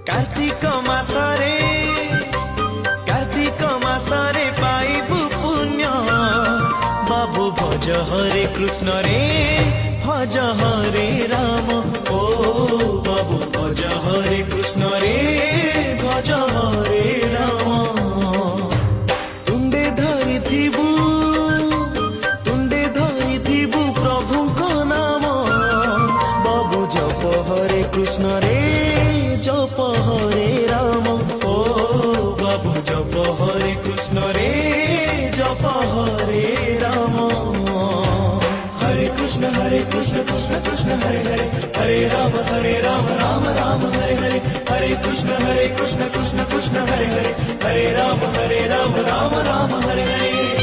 कार्तिक मासरे पाइबु पुण्य बाबू भज हरे कृष्ण रे भज हरे राम ओ बाबू भज हरे कृष्ण रे भज हरे राम तुंडे धरिथिबु प्रभु को नाम बाबू जप हरे कृष्ण रे जप हरे राम ओ बाबू जप हरे कृष्ण रे जप हरे राम हरे कृष्ण कृष्ण कृष्ण हरे हरे हरे राम राम राम हरे हरे हरे कृष्ण कृष्ण कृष्ण हरे हरे हरे राम राम राम हरे हरे।